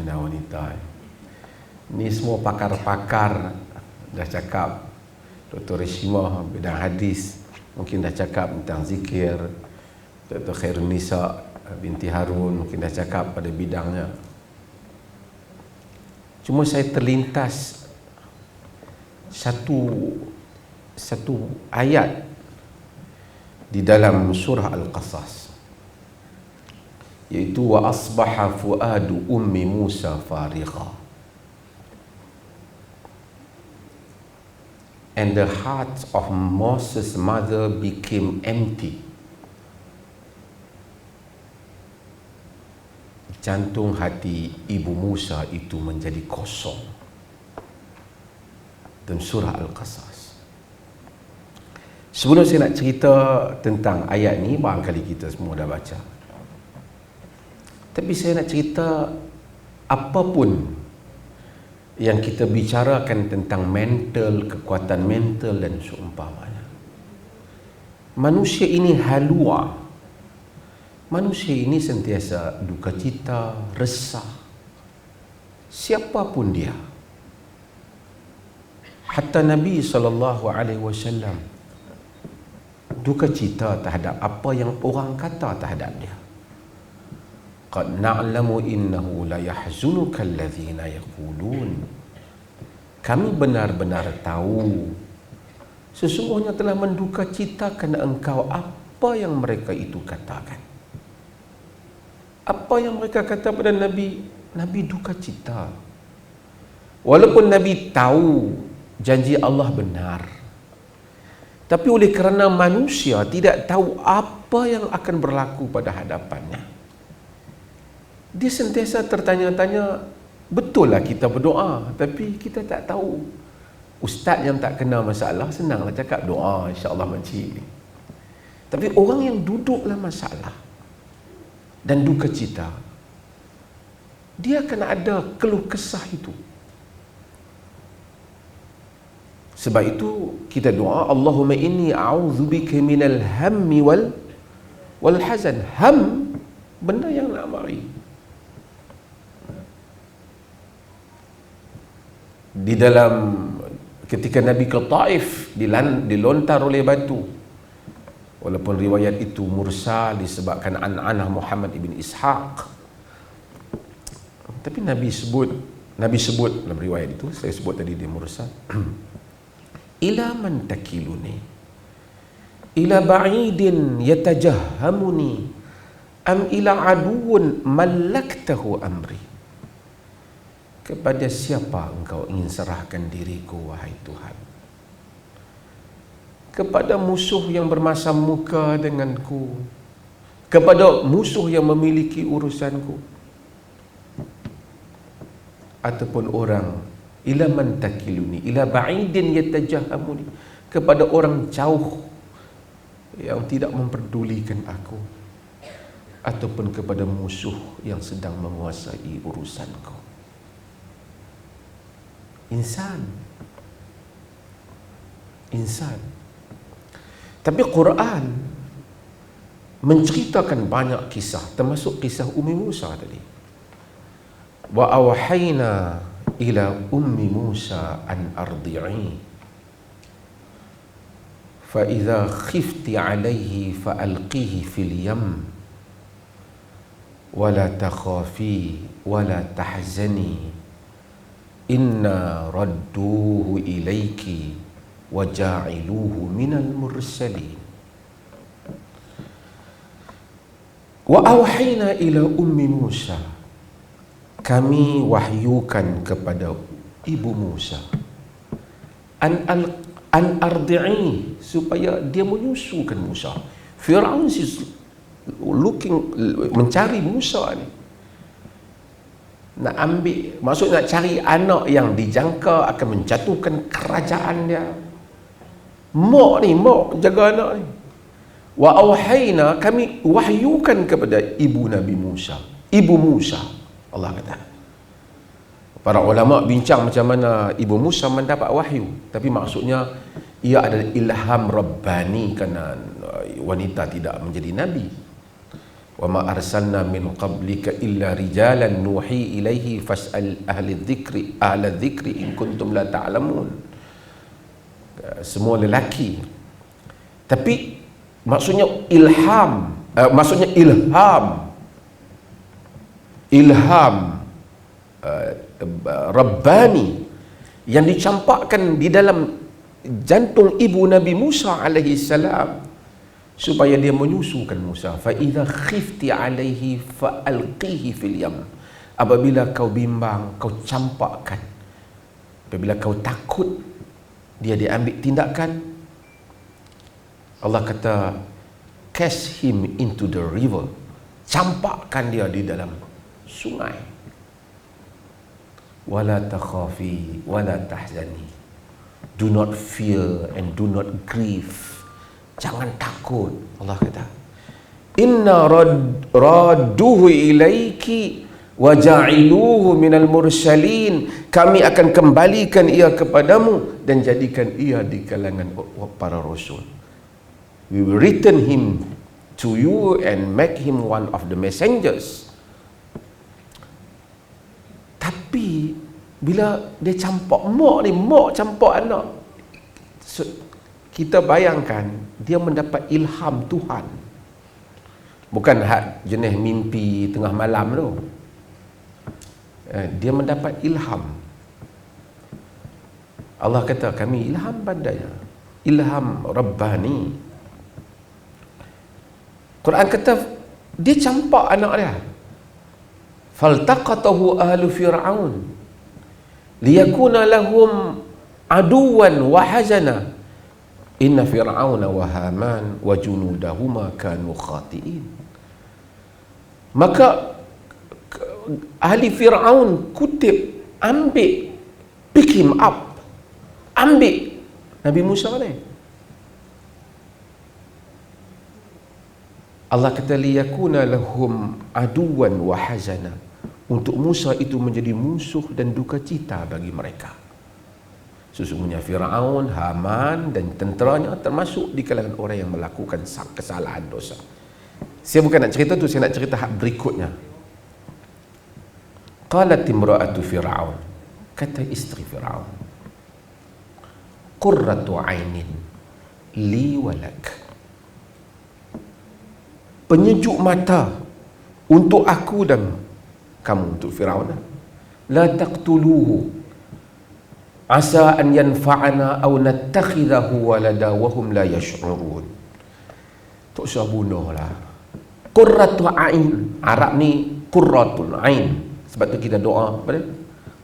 sebenarnya wanita. Ni semua pakar-pakar dah cakap. Dr. Rishimah bidang hadis mungkin dah cakap tentang zikir. Dr. Khairunisa binti Harun mungkin dah cakap pada bidangnya. Cuma saya terlintas satu ayat di dalam surah Al-Qasas, iaitu wa asbaha fuadu ummi Musa farigha, and the heart of Moses' mother became empty. Jantung hati ibu Musa itu menjadi kosong. Dalam surah Al-Qasas. Sebelum saya nak cerita tentang ayat ni, barangkali kita semua dah baca. Tapi saya nak cerita apapun yang kita bicarakan tentang mental, kekuatan mental dan seumpamanya. Manusia ini halua. Manusia ini sentiasa duka cita, resah. Siapapun dia. Hatta Nabi SAW duka cita terhadap apa yang orang kata terhadap dia. Qad na'lamu innahu la yahzunuka alladhina yaqulun. Kami benar-benar tahu sesungguhnya telah menduka citakan engkau apa yang mereka itu katakan. Apa yang mereka kata pada Nabi, Nabi duka cita. Walaupun Nabi tahu janji Allah benar, tapi oleh kerana manusia tidak tahu apa yang akan berlaku pada hadapannya, dia sentiasa tertanya-tanya, betul lah kita berdoa, tapi kita tak tahu. Ustaz yang tak kenal masalah senanglah cakap doa insya-Allah makcik. Tapi orang yang duduklah masalah dan duka cita, dia akan ada keluh kesah itu. Sebab itu kita doa, Allahumma inni a'udzubika minal hammi wal hazan. Ham, benda yang nak mari. Di dalam ketika Nabi ke Taif, dilontar oleh batu. Walaupun riwayat itu mursal disebabkan an'anah Muhammad ibn Ishaq, tapi Nabi sebut dalam riwayat itu, saya sebut tadi dia mursal. Ila man takiluni ila ba'idin yatajahhamuni am ila aduun malaktahu amri. Kepada siapa engkau ingin serahkan diriku, wahai Tuhan? Kepada musuh yang bermasam muka denganku, kepada musuh yang memiliki urusanku, ataupun orang ila man takiluni ila ba'idin yatajahhamuni, kepada orang jauh yang tidak memperdulikan aku, ataupun kepada musuh yang sedang menguasai urusanku. Insan. Tapi Quran menceritakan banyak kisah, termasuk kisah Ummi Musa tadi. Wa awhayna ila ummi Musa an ardi'i fa idza khifti alayhi fa alqihi fil yam wa la takhafi wa la tahzani inna radduhu ilayki wa ja'iluhu minal mursalin. Wa awhayna ila ummi Musa, kami wahyukan kepada ibu Musa, an ardi'i, supaya dia menyusukan Musa. Firaun mencari Musa ni, nak ambil, maksud nak cari anak yang dijangka akan menjatuhkan kerajaan dia. Mak jaga anak ni. Wa awhayna, kami wahyukan kepada ibu Nabi Musa, ibu Musa. Allah kata, para ulama bincang macam mana ibu Musa mendapat wahyu, tapi maksudnya ia adalah ilham Rabbani kerana wanita tidak menjadi Nabi. wa ma arsalna min qablika illa rijalan nuhi ilaihi fas'al ahla dzikri in kuntum la ta'lamun. Semua lelaki. Tapi maksudnya ilham Rabbani yang dicampakkan di dalam jantung ibu Nabi Musa alaihi salam supaya dia menyusukan Musa. Fa idza khifti alaihi fa alqihi fil yam. Apabila kau bimbang, kau campakkan. Apabila kau takut dia diambil tindakan, Allah kata cast him into the river. Campakkan dia di dalam sungai. Wala takhafi wala tahzani. Do not fear and do not grieve. Jangan takut. Allah kata, inna radduhu ilaiki wa ja'iluhu minal mursalin. Kami akan kembalikan ia kepadamu dan jadikan ia di kalangan para rasul. We will return him to you and make him one of the messengers. Tapi bila dia campak mak campak anak, kita bayangkan dia mendapat ilham Tuhan, bukan jenis mimpi tengah malam tu. Dia mendapat ilham. Allah kata kami ilham padanya, ilham Rabbani. Quran kata dia campak anak dia. Faltaqatahu ahlu fir'aun liyakuna lahum aduwan wa hazana inna fir'auna wa haman wa junudahuma kanu khati'in. Maka ahli Fir'aun kutip, ambil, pick him up, ambil Nabi Musa ni. Allah kata liyakuna lahum aduwan wa hazana, untuk Musa itu menjadi musuh dan duka cita bagi mereka. Sesungguhnya Fir'aun, Haman dan tenteranya termasuk di kalangan orang yang melakukan kesalahan dosa. Saya bukan nak cerita tu, saya nak cerita hak berikutnya. Qalat imra'atu Fir'aun, kata isteri Fir'aun, qurratu ainin li walak, penyejuk mata untuk aku dan kamu, untuk Fir'aun. La taqtuluhu asa an yanfa'ana aw nattakhidahu walada wa hum la yash'urun. Tak usah bunuhlah. Qurratu ain, Arab ni qurratul ain. Sebab tu kita doa apa dia?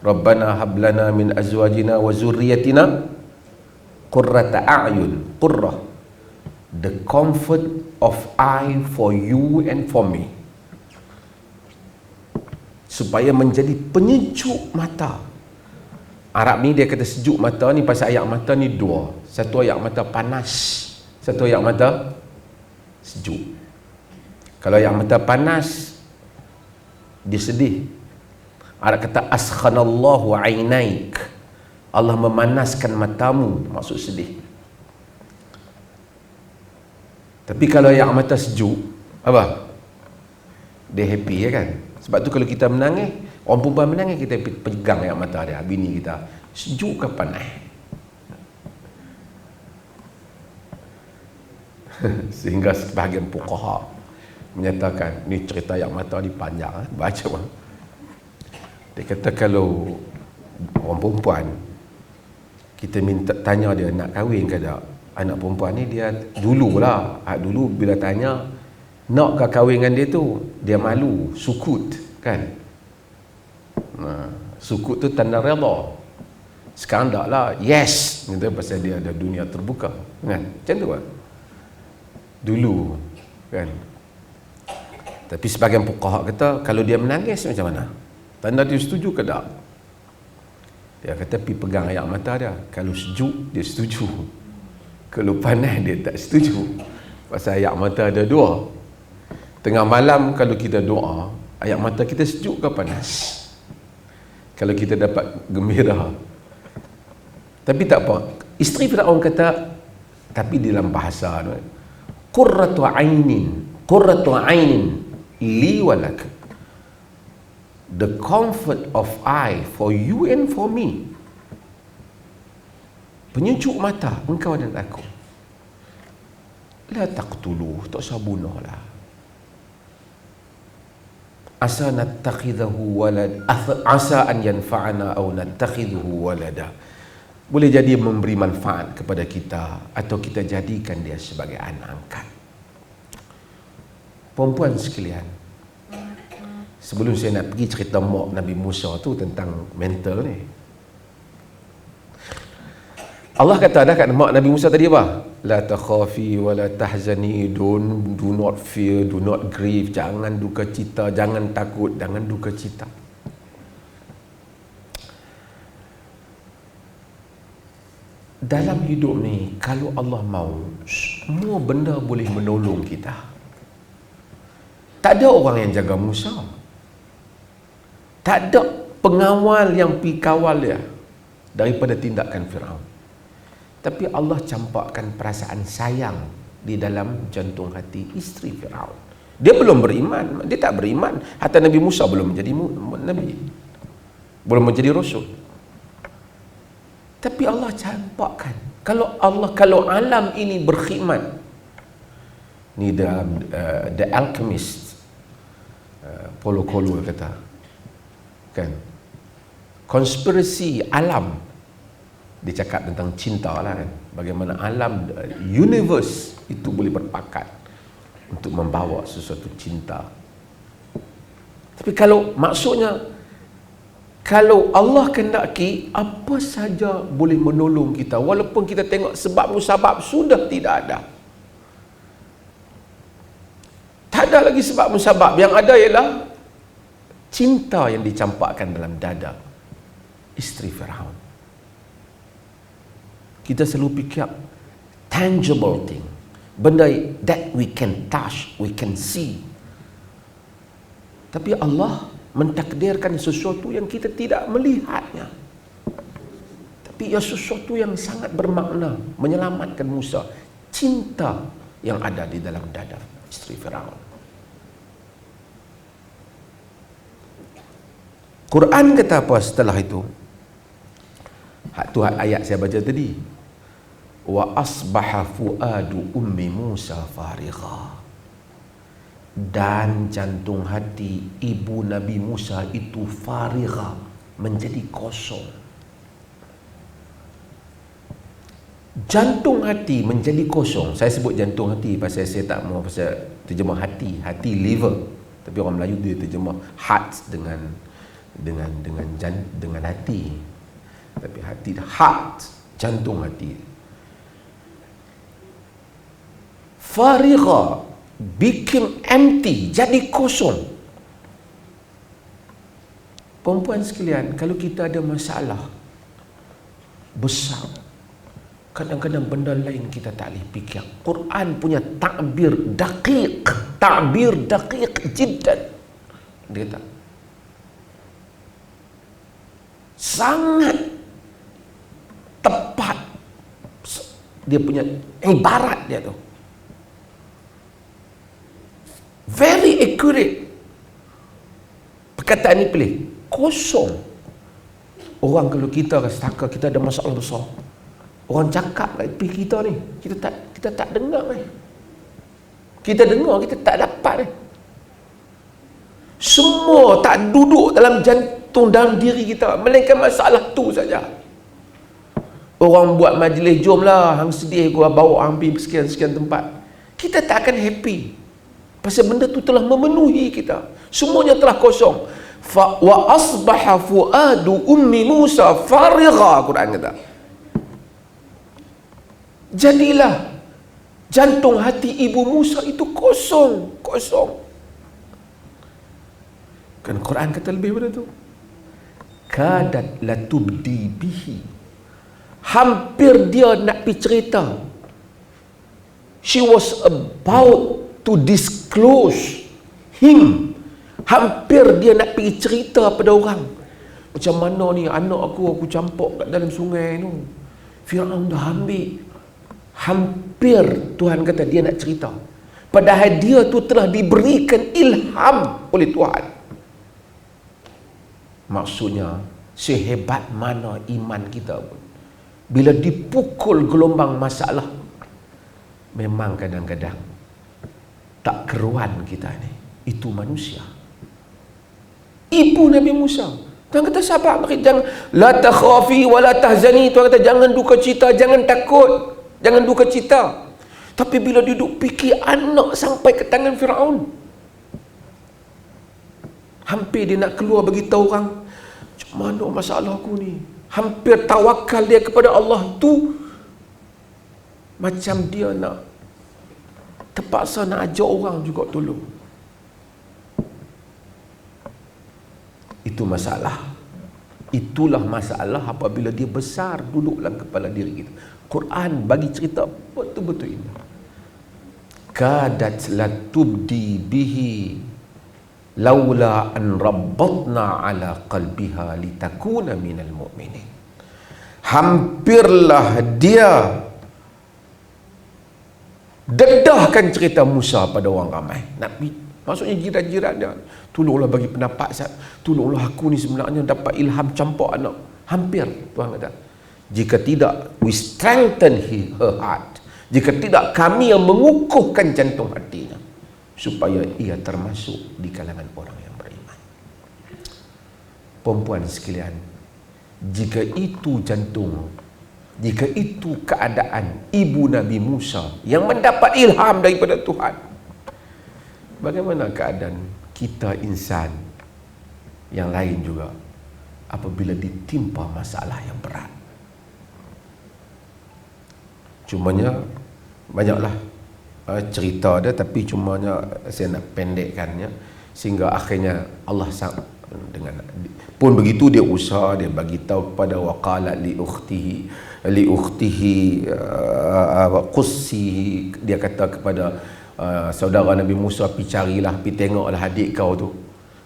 Rabbana hab lana min azwajina wa zurriyyatina qurrata a'yun. Qurrah, the comfort of eye for you and for me, supaya menjadi penyejuk mata. Arab ni dia kata sejuk mata ni pasal ayak mata ni dua. Satu ayak mata panas, satu ayak mata sejuk. Kalau ayak mata panas, dia sedih. Arab kata askhanallahu ainaik, Allah memanaskan matamu, maksud sedih. Tapi kalau ayak mata sejuk, apa? Dia happy, ya kan? Sebab tu kalau kita menangis, orang perempuan menangis, kita pegang ayak mata dia, bini kita, sejuk ke panas? Sehingga sebahagian fuqaha menyatakan, ni cerita ayak mata ni panjang, baca bang. Dia kata kalau orang perempuan, kita minta tanya dia nak kahwin ke tak, anak perempuan ni dia dululah, dulu bila tanya nak ke kahwin dengan dia tu, dia malu, sukut kan. Sukut tu tanda redha. Sekarang tak lah, yes, gitu, pasal dia ada dunia terbuka kan, macam tu kan dulu kan. Tapi sebagian fuqaha kata kalau dia menangis macam mana, tanda dia setuju ke tak? Dia kata pergi pegang ayak mata dia, kalau sejuk dia setuju, kalau panas dia tak setuju. Pasal ayak mata ada dua. Tengah malam kalau kita doa, ayak mata kita sejuk ke panas? Kalau kita dapat gembira. Tapi tak apa, isteri Firaun kata, tapi dalam bahasa qurratu ainin, qurratu ainin, li walak. The comfort of I for you and for me. Penyejuk mata engkau dan aku. La taqtuluh, tak usah bunuhlah. Asa nattakhidahu walad, asa an yanfa'ana aw nattakhidahu walada. Boleh jadi memberi manfaat kepada kita atau kita jadikan dia sebagai anak angkat. Perempuan sekalian, sebelum saya nak pergi cerita mak Nabi Musa tu tentang mental ni, Allah kata dah kat mak Nabi Musa tadi apa? La takhafi wa la tahzani, do not fear, do not grieve, jangan duka cita, jangan takut, jangan duka cita. Dalam hidup ni, kalau Allah mahu, semua benda boleh menolong kita. Tak ada orang yang jaga Musa. Tak ada pengawal yang pergi kawal dia daripada tindakan Firaun. Tapi Allah campakkan perasaan sayang di dalam jantung hati isteri Firaun. Dia belum beriman, dia tak beriman. Hatta Nabi Musa belum menjadi nabi, belum menjadi rasul. Tapi Allah campakkan, kalau alam ini berkhidmat, ni dalam The Alchemist, Paulo Coelho kata, kan, konspirasi alam. Dia cakap tentang cinta lah kan, bagaimana alam, universe itu boleh berpakat untuk membawa sesuatu cinta. Tapi kalau maksudnya, kalau Allah kehendaki, apa saja boleh menolong kita, walaupun kita tengok sebab musabab sudah tidak ada. Tak ada lagi sebab musabab, yang ada ialah cinta yang dicampakkan dalam dada isteri Firaun. Kita selalu fikir tangible thing, benda that we can touch, we can see. Tapi Allah mentakdirkan sesuatu yang kita tidak melihatnya, tapi ia sesuatu yang sangat bermakna, menyelamatkan Musa. Cinta yang ada di dalam dada isteri Firaun. Quran kata apa setelah itu? Tu ayat saya baca tadi. Wa asbaha fuadu ummi Musa farigha. Dan jantung hati ibu Nabi Musa itu farigha, menjadi kosong. Jantung hati menjadi kosong. Saya sebut jantung hati pasal saya tak mau pasal terjemah hati, liver. Tapi orang Melayu dia terjemah heart dengan hati. Tapi hati, heart, jantung hati. Farigha, became empty, jadi kosong. Perempuan sekalian, kalau kita ada masalah besar, kadang-kadang benda lain kita tak boleh fikir. Quran punya takbir daqiq jiddan. Dia kata sangat tepat, dia punya ibarat dia tu very accurate. Perkataan ni pilih kosong. Orang kalau kita rasa kita ada masalah besar, orang cakap kat tepi kita ni, kita tak dengar ni. Kita dengar, kita tak dapat ni. Semua tak duduk dalam jantung, dalam diri kita, melainkan masalah tu saja. Orang buat majlis, jomlah hang sedih gua bawa hang pergi sekian-sekian tempat. Kita tak akan happy. Pasal benda tu telah memenuhi kita. Semuanya telah kosong. Wa asbaha fuadu ummi Musa farigha, Quran kata. Jadilah jantung hati ibu Musa itu kosong. Kan Quran kata lebih pada tu. Kadat latubdi bihi. Hampir dia nak pergi cerita. She was about to disclose him. Hampir dia nak pergi cerita pada orang. Macam mana ni anak aku campur kat dalam sungai tu, Firaun dah ambil. Hampir Tuhan kata dia nak cerita. Padahal dia tu telah diberikan ilham oleh Tuhan. Maksudnya, sehebat mana iman kita pun, bila dipukul gelombang masalah, memang kadang-kadang tak keruan kita ni. Itu manusia. Ibu Nabi Musa, Tuhan kata sabar, jangan la takhafi wa la tahzani. Tuhan kata jangan duka cita, jangan takut, jangan duka cita. Tapi bila duduk fikir anak sampai ke tangan Firaun, hampir dia nak keluar bagi tahu orang, macam mana masalah aku ni. Hampir tawakal dia kepada Allah tu, macam dia nak terpaksa nak ajak orang juga tolong. Itu masalah. Itulah masalah apabila dia besar duduk dalam kepala diri kita. Quran bagi cerita betul-betul indah. Kadat la tubdi bihi laula an rabbatna ala qalbiha litakuna minal mu'minin. Hampirlah dia dedahkan cerita Musa pada orang ramai. Nabi, maksudnya jiran-jiran dia, tolonglah bagi pendapat saya, tolonglah aku ni sebenarnya dapat ilham campak anak. Hampir Tuhan kata, jika tidak, we strengthen her heart. Jika tidak, kami yang mengukuhkan jantung hatinya supaya ia termasuk di kalangan orang yang beriman. Perempuan sekalian, jika itu jantung, jika itu keadaan ibu Nabi Musa yang mendapat ilham daripada Tuhan, bagaimana keadaan kita insan yang lain juga apabila ditimpa masalah yang berat? Cumanya banyaklah cerita dia, tapi cumanya saya nak pendekkannya sehingga akhirnya Allah dengan pun begitu dia usaha, dia bagi tahu kepada waqala li ukhtihi qussi, dia kata kepada saudara Nabi Musa, pi carilah, pi tengoklah adik kau tu.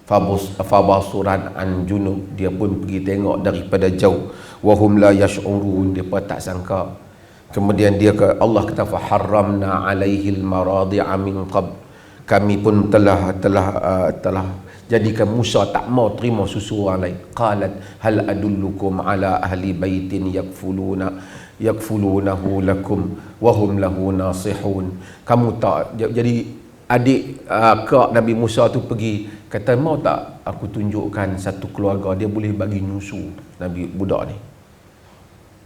Fabasuran an junub, dia pun pergi tengok daripada jauh. Wahum la yash'urun, dia pun tak sangka. Kemudian dia ke Allah kata faharramna alaihil maradi'a min qabl, kami pun telah jadikan Musa tak mau terima susu orang lain. Qalat hal adullukum ala ahli baitin yakfulunahu lakum wa hum lahu nasihun. Kamu tak, jadi adik kak Nabi Musa tu pergi kata, mau tak aku tunjukkan satu keluarga dia boleh bagi nyusu Nabi budak ni.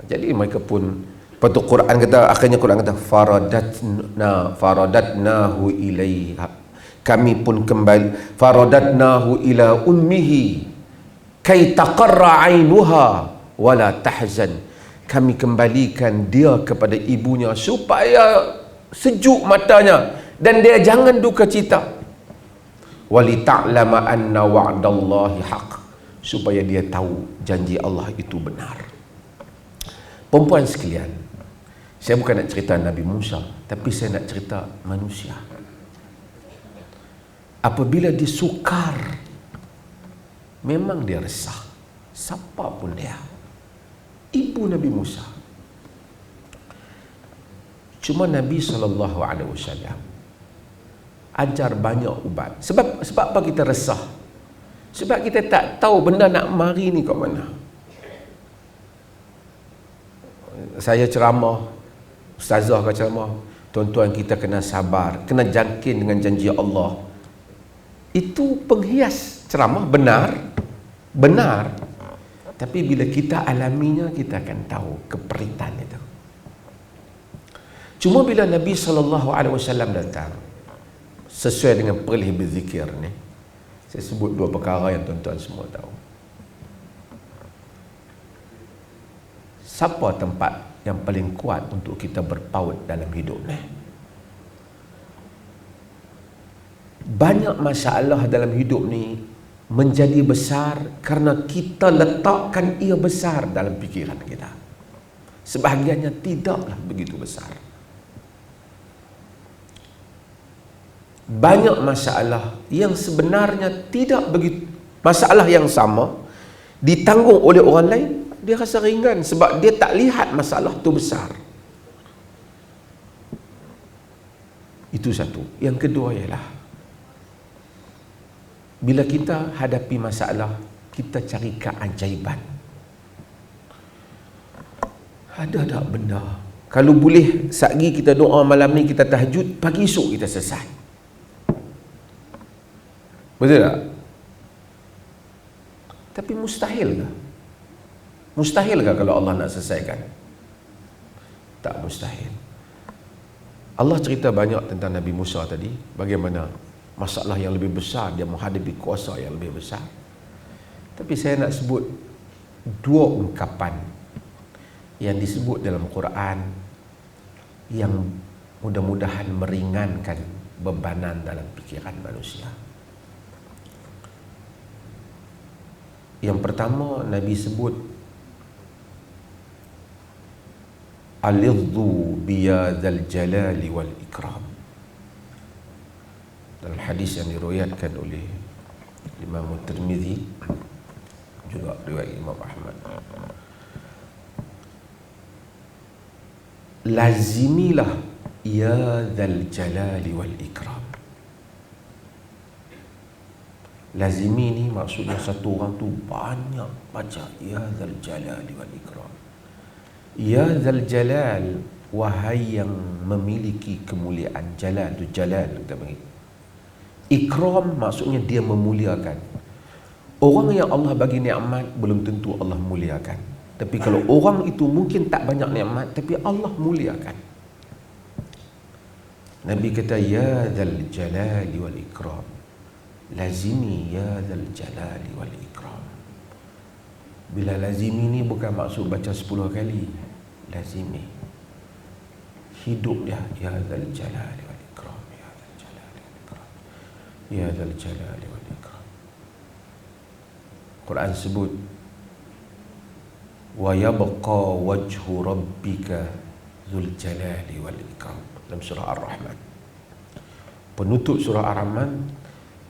Jadi mereka pun, patut Quran kata, akhirnya Quran kata faradatnahu ilaiha, kami pun kembali, faradatnahu ila ummihi kay taqarra ainuha wala tahzan, kami kembalikan dia kepada ibunya supaya sejuk matanya dan dia jangan duka cita. Wali ta'lama anna wa'dallahi haq, supaya dia tahu janji Allah itu benar. Perempuan sekalian, saya bukan nak cerita Nabi Musa, tapi saya nak cerita manusia. Apabila dia sukar, memang dia resah. Siapa pun dia. Ibu Nabi Musa. Cuma Nabi SAW ajar banyak ubat. Sebab apa kita resah? Sebab kita tak tahu benda nak mari ni kat mana. Saya ceramah, ustazah ke ceramah, tuan-tuan kita kena sabar, kena jangkin dengan janji Allah. Itu penghias ceramah, benar. Tapi bila kita alaminya, kita akan tahu keperitan itu. Cuma bila Nabi SAW datang, sesuai dengan perlih berzikir ni, saya sebut dua perkara yang tuan-tuan semua tahu. Siapa tempat yang paling kuat untuk kita berpaut dalam hidup ni? Banyak masalah dalam hidup ni menjadi besar kerana kita letakkan ia besar dalam fikiran kita. Sebahagiannya tidaklah begitu besar. Banyak masalah yang sebenarnya tidak begitu, masalah yang sama ditanggung oleh orang lain, dia rasa ringan sebab dia tak lihat masalah tu besar. Itu satu. Yang kedua ialah bila kita hadapi masalah, kita cari keajaiban. Ada tak benda? Kalau boleh, satgi kita doa malam ni, kita tahajud, pagi esok kita selesai. Betul tak? Tapi mustahil ke? Mustahil ke kalau Allah nak selesaikan? Tak mustahil. Allah cerita banyak tentang Nabi Musa tadi, bagaimana masalah yang lebih besar, dia menghadapi kuasa yang lebih besar. Tapi saya nak sebut dua ungkapan yang disebut dalam Quran yang mudah-mudahan meringankan bebanan dalam fikiran manusia. Yang pertama, Nabi sebut alidhu biyadzal jalali wal ikram. Dalam hadis yang diriwayatkan oleh Imam Tirmizi, juga riwayat Imam Ahmad, lazimilah ya dzal jalali wal ikram. Lazimi ni maksudnya satu orang tu banyak baca ya dzal jalali wal ikram. Ya dzal jalal, wahai yang memiliki kemuliaan. Jalal tu jalal kita panggil. Ikram maksudnya dia memuliakan. Orang yang Allah bagi nikmat belum tentu Allah muliakan. Tapi kalau orang itu mungkin tak banyak nikmat, tapi Allah muliakan. Nabi kata ya dzal jalali wal ikram, lazimi ya dzal jalali wal ikram. Bila lazimi ni bukan maksud baca 10 kali, lazimi hidup dia ya dzal jalali wal ikram, ya dzal jalali wal ikram, ya dzal jalali wal ikram. Quran sebut wa yabqa wajhu rabbika dzul jalali wal ikram dalam surah Ar-Rahman. Penutup surah Ar-Rahman,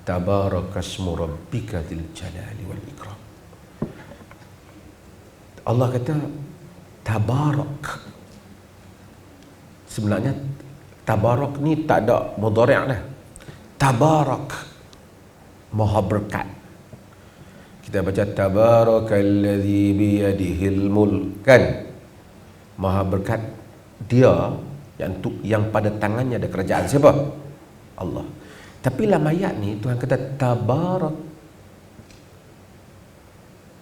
tabarakasmu rabbika dzul jalali wal ikram. Allah kata tabarak. Sebenarnya tabarak ni tak ada mudhari' dah. Tabarak, maha berkat. Kita baca tabarakalladzi biyadihil mulk, kan? Maha berkat dia yang pada tangannya ada kerajaan. Siapa? Allah. Tapi dalam ayat ni Tuhan kata tabarak,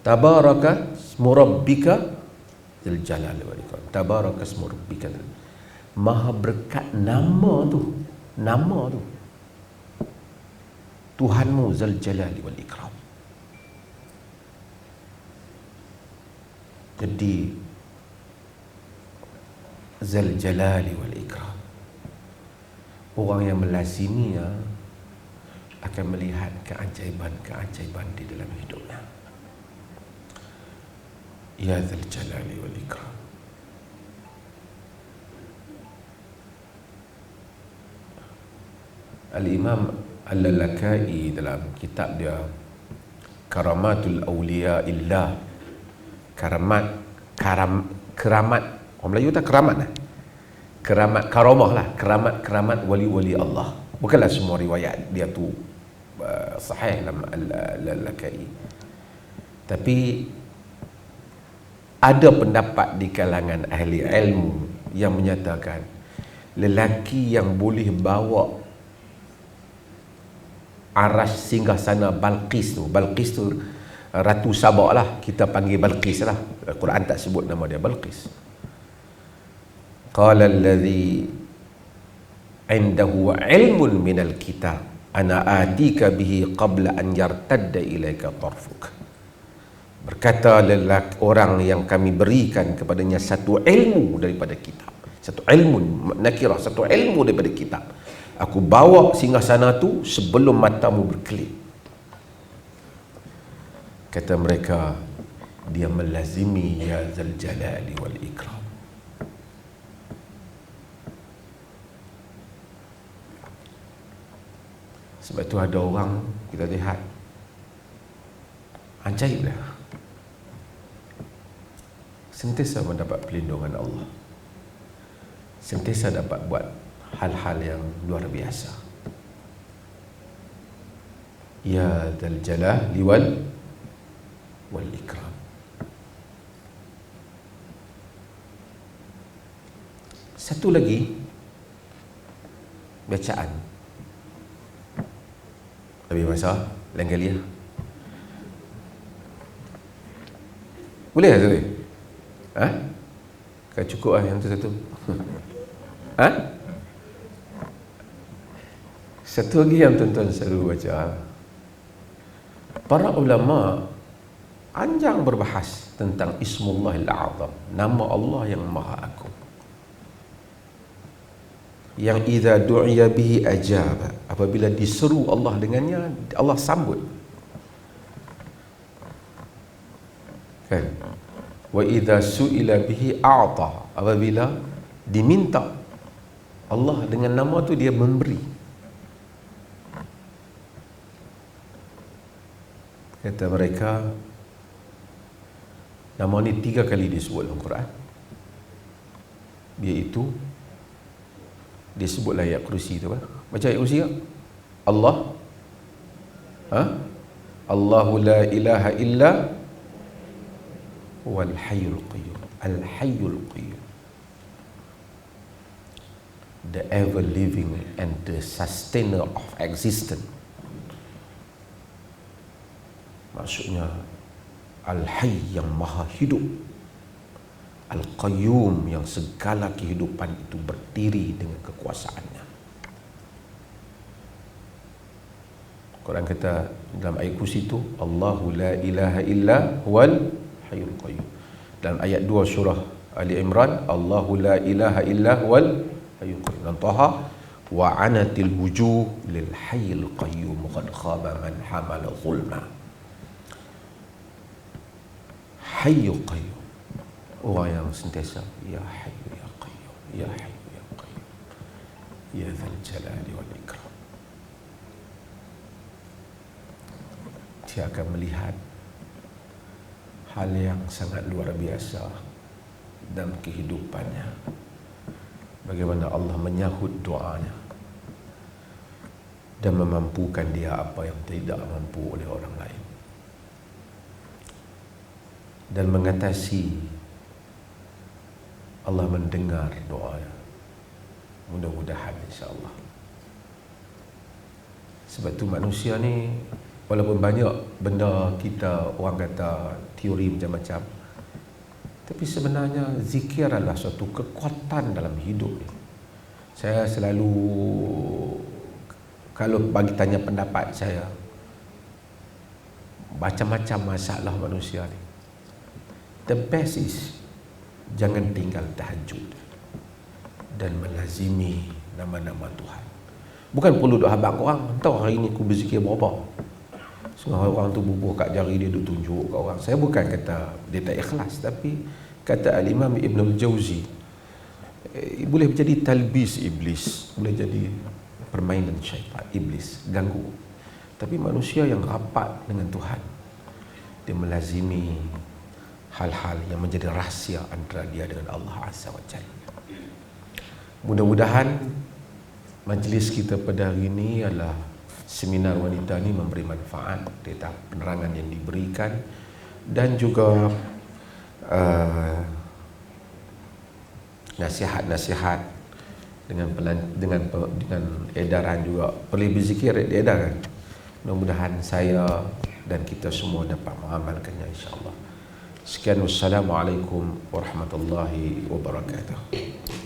tabaraka ismu rabbika dzul jalali wal ikram. Tabaraka ismu rabbika, maha berkat nama tu, nama tu Tuhanmu dzul jalali wal ikram. Jadi dzul jalali wal ikram, orang yang melaziminya akan melihat keajaiban-keajaiban di dalam hidupnya. Ya dzul jalali wal ikram. Al-Imam Al-Lalakai dalam kitab dia Karamatul Awliya Illah, keramat orang Melayu tak keramat lah, keramat, karamah lah, keramat wali-wali Allah. Bukanlah semua riwayat dia tu sahih dalam Al-Lalakai, tapi ada pendapat di kalangan ahli ilmu yang menyatakan lelaki yang boleh bawa aras singgasana Balqis tu, Balqis tu Ratu Sabak lah, kita panggil Balqis lah, Quran tak sebut nama dia Balqis. Qala alladhi indahu ilmun minal kitab ana atika bihi qabla an yartadda ilaika tarfuk. Berkata lelaki orang yang kami berikan kepadanya satu ilmu daripada kitab, satu ilmu nakirah, satu ilmu daripada kitab, aku bawa singgasana tu sebelum matamu berkelip. Kata mereka, dia melazimi ya dzal jalali wal ikram. Sebab tu ada orang kita lihat ajaib dah, sentiasa mendapat perlindungan Allah, sentiasa dapat buat hal-hal yang luar biasa. Ya dzal jalali wal ikram. Satu lagi bacaan. Lebih masa lain kali ya. Boleh tak tu? Ha? Kan cukup lah yang tu satu. Ha? Satu lagi yang tuan-tuan selalu baca. Para ulama panjang berbahas tentang Ismullahil A'zam, nama Allah yang Maha Agung. Yang idza du'iya bihi ajaba, apabila diseru Allah dengannya, Allah sambut. Kan? Wa idza su'ila bihi a'ta, apabila diminta Allah dengan nama tu, dia memberi. Kata mereka, nama ni 3 kali disebut dalam Quran. Iaitu disebutlah ayat kursi tu kan. Baca ayat kursi tak? Allah, Allahu la ilaha illa wal hayyul qayyum. Al hayyul qayyum, the ever living and the sustainer of existence. Maksudnya Al-Hayy yang maha hidup, Al-Qayyum yang segala kehidupan itu berdiri dengan kekuasaannya. Quran kata dalam ayat kursi itu, Allahu la ilaha illa huwal hayyul qayyum. Dalam ayat 2 surah Ali Imran, Allahu la ilaha illa huwal hayyul qayyum. Dan Taha, wa anatil wujuh lil hayyil qayyum qad khaba man hamala zulma. Hayyul qayyum, orang yang sentiasa ya hayyu ya qayyum, ya hayyu ya qayyum, ya dzal jalali wal ikram. Dia akan melihat hal yang sangat luar biasa dalam kehidupannya, bagaimana Allah menyahut doanya dan memampukan dia apa yang tidak mampu oleh orang lain, dan mengatasi. Allah mendengar doa, mudah-mudahan insya-Allah. Sebab tu manusia ni, walaupun banyak benda kita orang kata teori macam-macam, tapi sebenarnya zikir adalah suatu kekuatan dalam hidup ni. Saya selalu, kalau bagi tanya pendapat saya, macam-macam masalah manusia ni, the best is jangan tinggal tahajud dan melazimi nama-nama Tuhan. Bukan perlu duk habaq orang, tahu hari ni aku berzikir berapa. Semua orang tu bubuh kat jari dia, duk tunjuk kat orang. Saya bukan kata dia tak ikhlas, tapi kata Al-Imam Ibn Al-Jawzi, boleh jadi talbis iblis, boleh jadi permainan syaitan, iblis ganggu. Tapi manusia yang rapat dengan Tuhan, dia melazimi hal-hal yang menjadi rahsia antara dia dengan Allah Azza wa Jalla. Mudah-mudahan majlis kita pada hari ini adalah seminar wanita ni memberi manfaat dari penerangan yang diberikan, dan juga nasihat-nasihat dengan edaran juga. Perlu berzikir diedarkan. Mudah-mudahan saya dan kita semua dapat mengamalkannya insya-Allah. Sekian, wassalamualaikum warahmatullahi wabarakatuh.